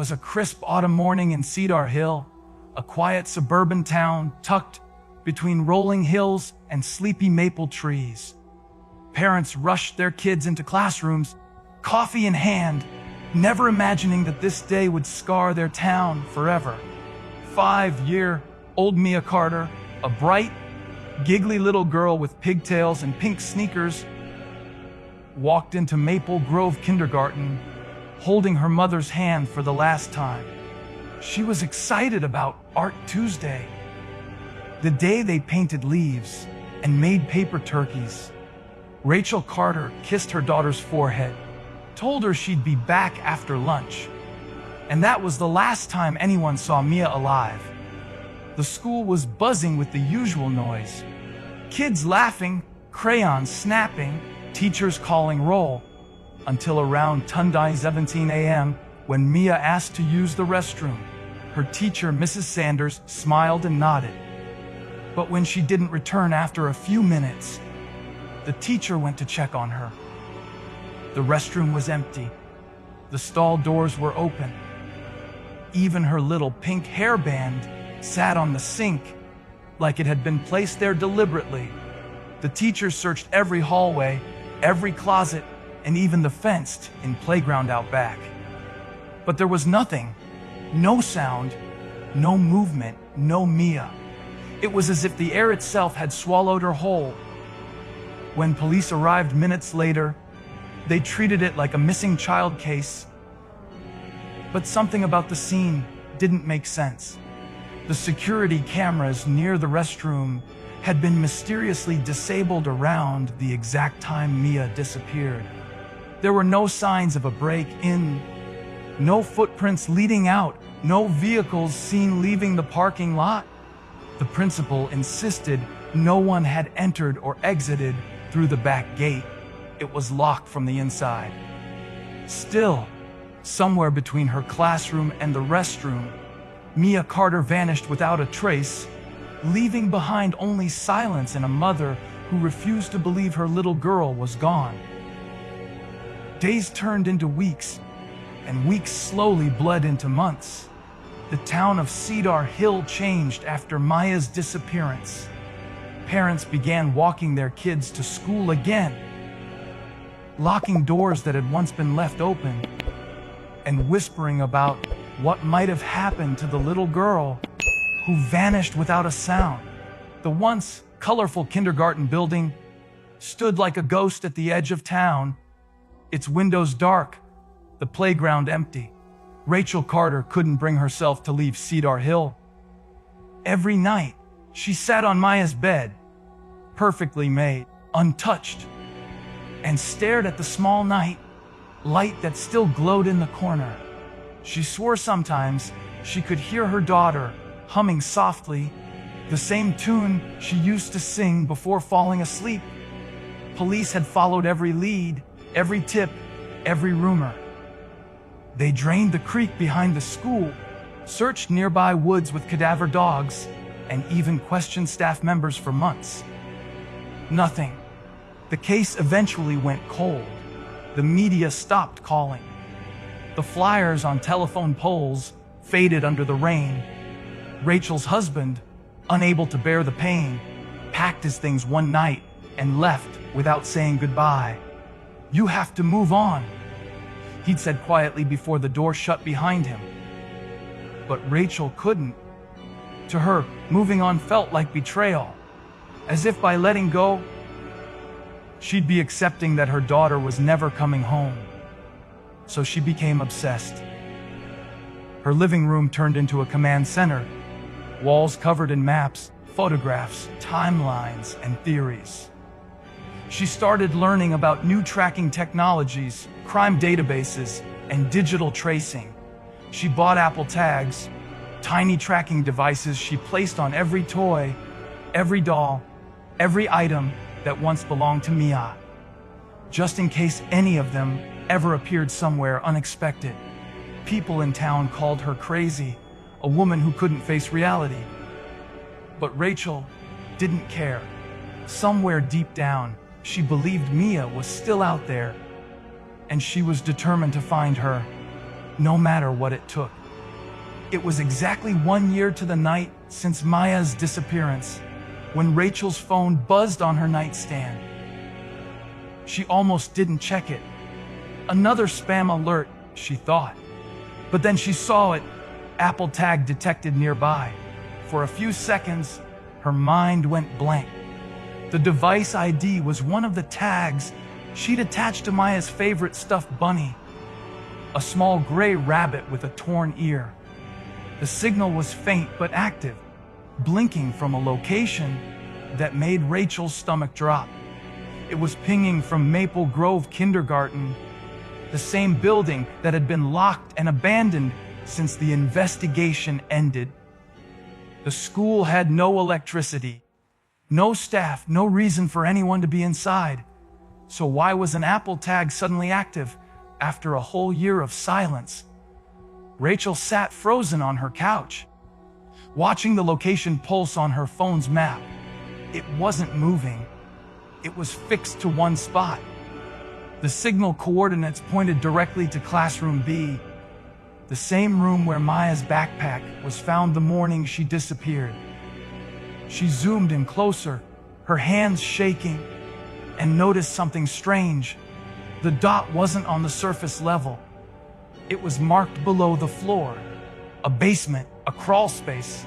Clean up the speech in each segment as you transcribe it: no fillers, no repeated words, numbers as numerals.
was a crisp autumn morning in Cedar Hill, a quiet suburban town tucked between rolling hills and sleepy maple trees. Parents rushed their kids into classrooms, coffee in hand, never imagining that this day would scar their town forever. 5-year-old Mia Carter, a bright, giggly little girl with pigtails and pink sneakers, walked into Maple Grove Kindergarten, holding her mother's hand for the last time. She was excited about Art Tuesday, the day they painted leaves and made paper turkeys. Rachel Carter kissed her daughter's forehead, told her she'd be back after lunch, and that was the last time anyone saw Mia alive. The school was buzzing with the usual noise. Kids laughing, crayons snapping, teachers calling roll, until around 17 a.m. when Mia asked to use the restroom. Her teacher, Mrs. Sanders, smiled and nodded. But when she didn't return after a few minutes, the teacher went to check on her. The restroom was empty. The stall doors were open. Even her little pink hairband sat on the sink like it had been placed there deliberately. The teacher searched every hallway, every closet, and even the fenced-in playground out back. But there was nothing. No sound, no movement, no Mia. It was as if the air itself had swallowed her whole. When police arrived minutes later, they treated it like a missing child case. But something about the scene didn't make sense. The security cameras near the restroom had been mysteriously disabled around the exact time Mia disappeared. There were no signs of a break-in, no footprints leading out, no vehicles seen leaving the parking lot. The principal insisted no one had entered or exited through the back gate. It was locked from the inside. Still, somewhere between her classroom and the restroom, Mia Carter vanished without a trace, leaving behind only silence and a mother who refused to believe her little girl was gone. Days turned into weeks, and weeks slowly bled into months. The town of Cedar Hill changed after Maya's disappearance. Parents began walking their kids to school again, locking doors that had once been left open, and whispering about what might have happened to the little girl who vanished without a sound. The once colorful kindergarten building stood like a ghost at the edge of town, its windows dark, the playground empty. Rachel Carter couldn't bring herself to leave Cedar Hill. Every night, she sat on Maya's bed, perfectly made, untouched, and stared at the small night light that still glowed in the corner. She swore sometimes she could hear her daughter humming softly, the same tune she used to sing before falling asleep. Police had followed every lead, every tip, every rumor. They drained the creek behind the school, searched nearby woods with cadaver dogs, and even questioned staff members for months. Nothing. The case eventually went cold. The media stopped calling. The flyers on telephone poles faded under the rain. Rachel's husband, unable to bear the pain, packed his things one night and left without saying goodbye. "You have to move on," he'd said quietly before the door shut behind him. But Rachel couldn't. To her, moving on felt like betrayal, as if by letting go, she'd be accepting that her daughter was never coming home. So she became obsessed. Her living room turned into a command center, walls covered in maps, photographs, timelines, and theories. She started learning about new tracking technologies, crime databases, and digital tracing. She bought Apple tags, tiny tracking devices she placed on every toy, every doll, every item that once belonged to Mia, just in case any of them ever appeared somewhere unexpected. People in town called her crazy, a woman who couldn't face reality. But Rachel didn't care. Somewhere deep down, she believed Mia was still out there, and she was determined to find her. no matter what it took. It was exactly 1 year to the night since Maya's disappearance, when Rachel's phone buzzed on her nightstand. She almost didn't check it. Another spam alert, she thought. But then she saw it, Apple tag detected nearby. For a few seconds, her mind went blank. The device ID was one of the tags she'd attached to Maya's favorite stuffed bunny, a small gray rabbit with a torn ear. The signal was faint but active, blinking from a location that made Rachel's stomach drop. It was pinging from Maple Grove Kindergarten, the same building that had been locked and abandoned since the investigation ended. The school had no electricity, no staff, no reason for anyone to be inside. So why was an Apple tag suddenly active after a whole year of silence? Rachel sat frozen on her couch, watching the location pulse on her phone's map. It wasn't moving. It was fixed to one spot. The signal coordinates pointed directly to classroom B, the same room where Maya's backpack was found the morning she disappeared. She zoomed in closer, her hands shaking, and noticed something strange. The dot wasn't on the surface level. It was marked below the floor, a basement, a crawl space,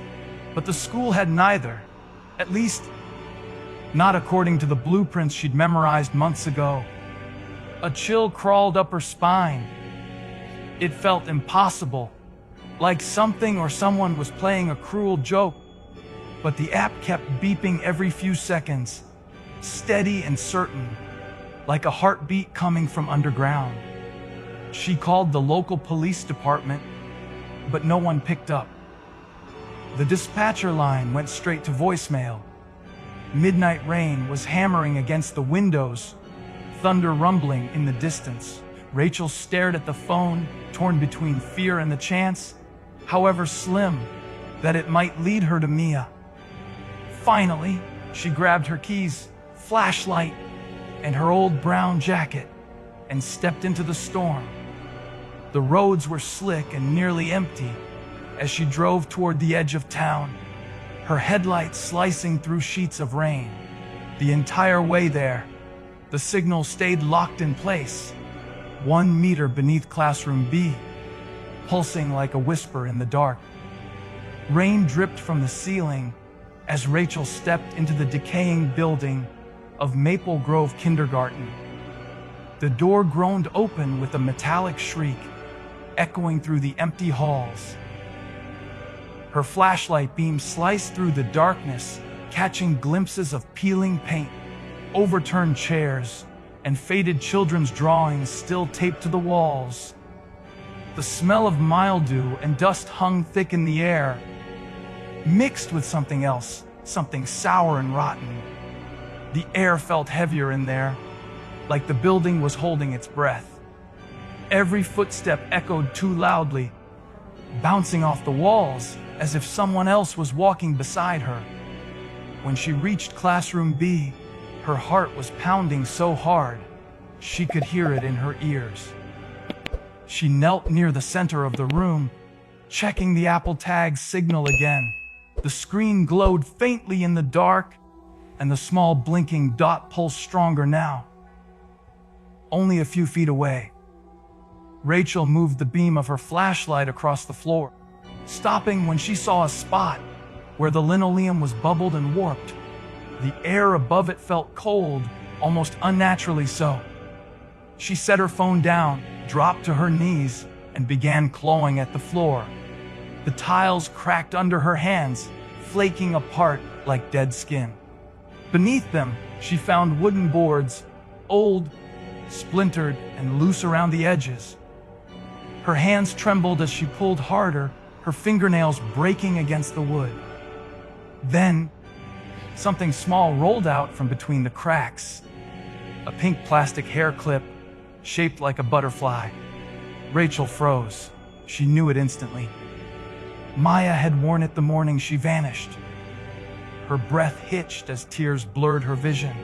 but the school had neither, at least not according to the blueprints she'd memorized months ago. A chill crawled up her spine. It felt impossible, like something or someone was playing a cruel joke, but the app kept beeping every few seconds, steady and certain, like a heartbeat coming from underground. She called the local police department, but no one picked up. The dispatcher line went straight to voicemail. Midnight rain was hammering against the windows, thunder rumbling in the distance. Rachel stared at the phone, torn between fear and the chance, however slim, that it might lead her to Mia. Finally, she grabbed her keys, flashlight, and her old brown jacket, and stepped into the storm. The roads were slick and nearly empty as she drove toward the edge of town, her headlights slicing through sheets of rain. The entire way there, the signal stayed locked in place, 1 meter beneath classroom B, pulsing like a whisper in the dark. Rain dripped from the ceiling as Rachel stepped into the decaying building of Maple Grove Kindergarten. The door groaned open with a metallic shriek, echoing through the empty halls. Her flashlight beam sliced through the darkness, catching glimpses of peeling paint, overturned chairs, and faded children's drawings still taped to the walls. The smell of mildew and dust hung thick in the air, mixed with something else, something sour and rotten. The air felt heavier in there, like the building was holding its breath. Every footstep echoed too loudly, bouncing off the walls as if someone else was walking beside her. When she reached classroom B, her heart was pounding so hard, she could hear it in her ears. She knelt near the center of the room, checking the Apple tag signal again. The screen glowed faintly in the dark, and the small blinking dot pulsed stronger now. Only a few feet away, Rachel moved the beam of her flashlight across the floor, stopping when she saw a spot where the linoleum was bubbled and warped. The air above it felt cold, almost unnaturally so. She set her phone down, dropped to her knees, and began clawing at the floor. The tiles cracked under her hands, flaking apart like dead skin. Beneath them, she found wooden boards, old, splintered, and loose around the edges. Her hands trembled as she pulled harder, her fingernails breaking against the wood. Then, something small rolled out from between the cracks. A pink plastic hair clip, shaped like a butterfly. Rachel froze. She knew it instantly. Maya had worn it the morning she vanished. Her breath hitched as tears blurred her vision.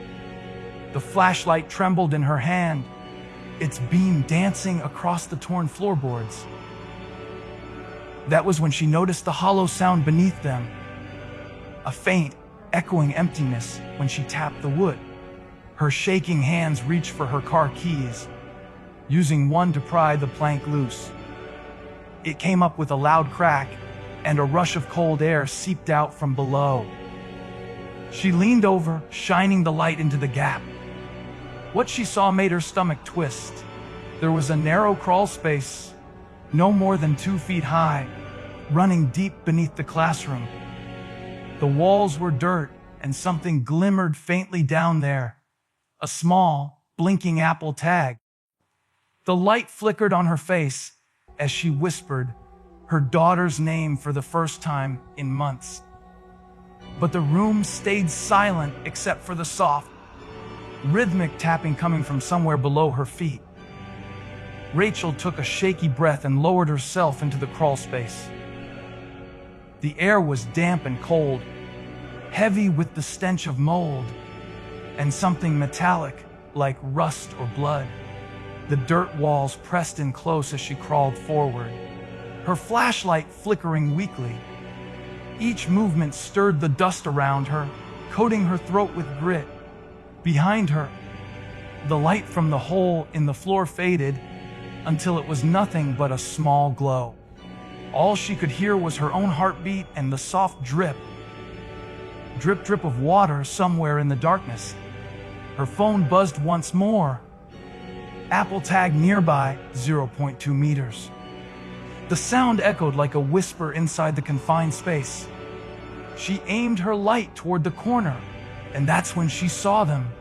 The flashlight trembled in her hand, its beam dancing across the torn floorboards. That was when she noticed the hollow sound beneath them. A faint, echoing emptiness when she tapped the wood. Her shaking hands reached for her car keys, using one to pry the plank loose. It came up with a loud crack, and a rush of cold air seeped out from below. She leaned over, shining the light into the gap. What she saw made her stomach twist. There was a narrow crawl space, no more than 2 feet high, running deep beneath the classroom. The walls were dirt, and something glimmered faintly down there. A small, blinking Apple tag. The light flickered on her face as she whispered her daughter's name for the first time in months. But the room stayed silent except for the soft, rhythmic tapping coming from somewhere below her feet. Rachel took a shaky breath and lowered herself into the crawl space. The air was damp and cold, heavy with the stench of mold and something metallic like rust or blood. The dirt walls pressed in close as she crawled forward, her flashlight flickering weakly. Each movement stirred the dust around her, coating her throat with grit. Behind her, the light from the hole in the floor faded until it was nothing but a small glow. All she could hear was her own heartbeat and the soft drip. Drip, drip of water somewhere in the darkness. Her phone buzzed once more. Apple tag nearby, 0.2 meters. The sound echoed like a whisper inside the confined space. She aimed her light toward the corner, and that's when she saw them.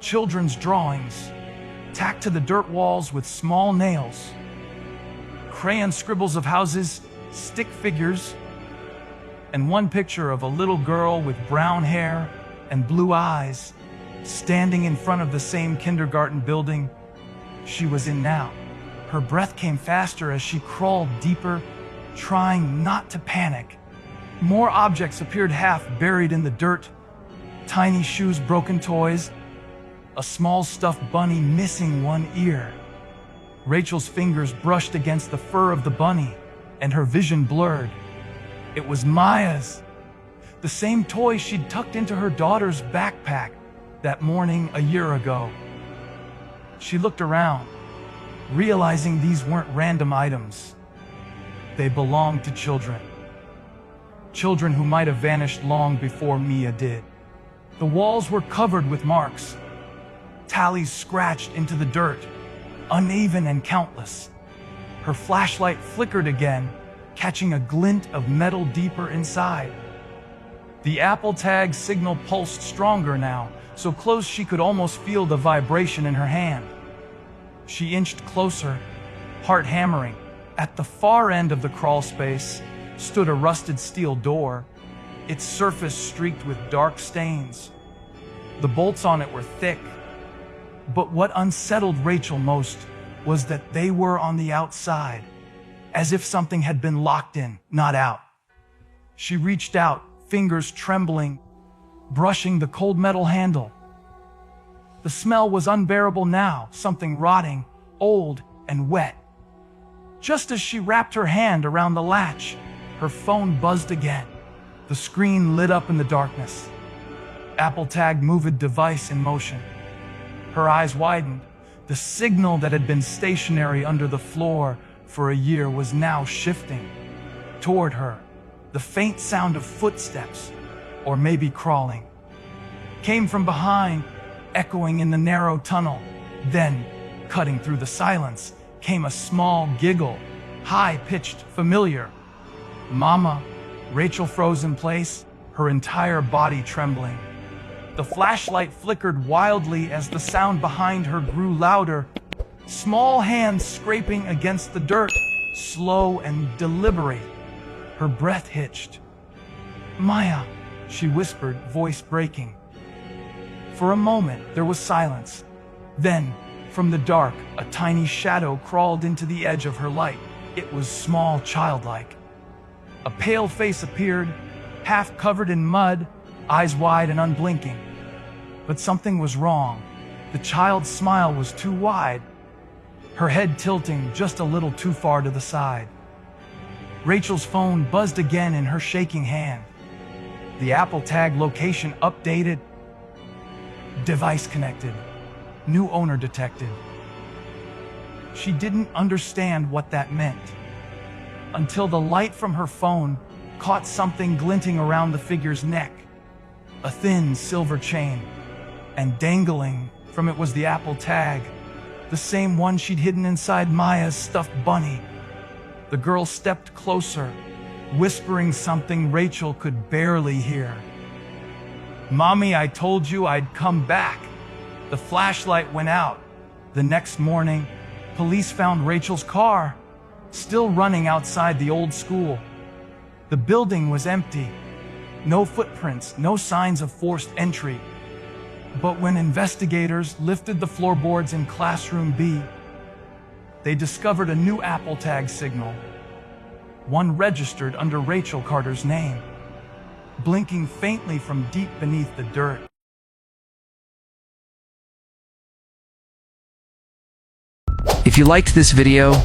Children's drawings, tacked to the dirt walls with small nails. Crayon scribbles of houses, stick figures, and one picture of a little girl with brown hair and blue eyes, standing in front of the same kindergarten building she was in now. Her breath came faster as she crawled deeper, trying not to panic. More objects appeared half buried in the dirt. Tiny shoes, broken toys, a small stuffed bunny missing one ear. Rachel's fingers brushed against the fur of the bunny, and her vision blurred. It was Maya's, the same toy she'd tucked into her daughter's backpack that morning a year ago. She looked around, realizing these weren't random items. They belonged to children. Children who might have vanished long before Mia did. The walls were covered with marks, tallies scratched into the dirt, uneven and countless. Her flashlight flickered again, catching a glint of metal deeper inside. The Apple tag signal pulsed stronger now, so close she could almost feel the vibration in her hand. She inched closer, heart hammering. At the far end of the crawl space stood a rusted steel door, its surface streaked with dark stains. The bolts on it were thick, but what unsettled Rachel most was that they were on the outside, as if something had been locked in, not out. She reached out, fingers trembling, brushing the cold metal handle. The smell was unbearable now, something rotting, old, and wet. Just as she wrapped her hand around the latch, her phone buzzed again. The screen lit up in the darkness. Apple tag moved device in motion. Her eyes widened. The signal that had been stationary under the floor for a year was now shifting toward her. The faint sound of footsteps, or maybe crawling, came from behind, echoing in the narrow tunnel. Then, cutting through the silence, came a small giggle, high-pitched, familiar. "Mama." Rachel froze in place, her entire body trembling. The flashlight flickered wildly as the sound behind her grew louder, small hands scraping against the dirt, slow and deliberate. Her breath hitched. "Maya," she whispered, voice breaking. For a moment, there was silence. Then, from the dark, a tiny shadow crawled into the edge of her light. It was small, childlike. A pale face appeared, half covered in mud, eyes wide and unblinking. But something was wrong. The child's smile was too wide, her head tilting just a little too far to the side. Rachel's phone buzzed again in her shaking hand. The Apple Tag location updated. Device connected. New owner detected. She didn't understand what that meant until the light from her phone caught something glinting around the figure's neck. A thin silver chain, and dangling from it was the Apple Tag, the same one she'd hidden inside Maya's stuffed bunny. The girl stepped closer, whispering something Rachel could barely hear. "Mommy, I told you I'd come back." The flashlight went out. The next morning, police found Rachel's car, still running outside the old school. The building was empty. No footprints, no signs of forced entry. But when investigators lifted the floorboards in Classroom B, they discovered a new Apple Tag signal, one registered under Rachel Carter's name, blinking faintly from deep beneath the dirt. If you liked this video,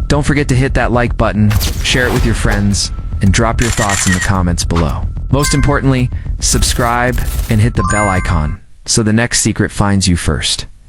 don't forget to hit that like button, share it with your friends, and drop your thoughts in the comments below. Most importantly, subscribe and hit the bell icon so the next secret finds you first.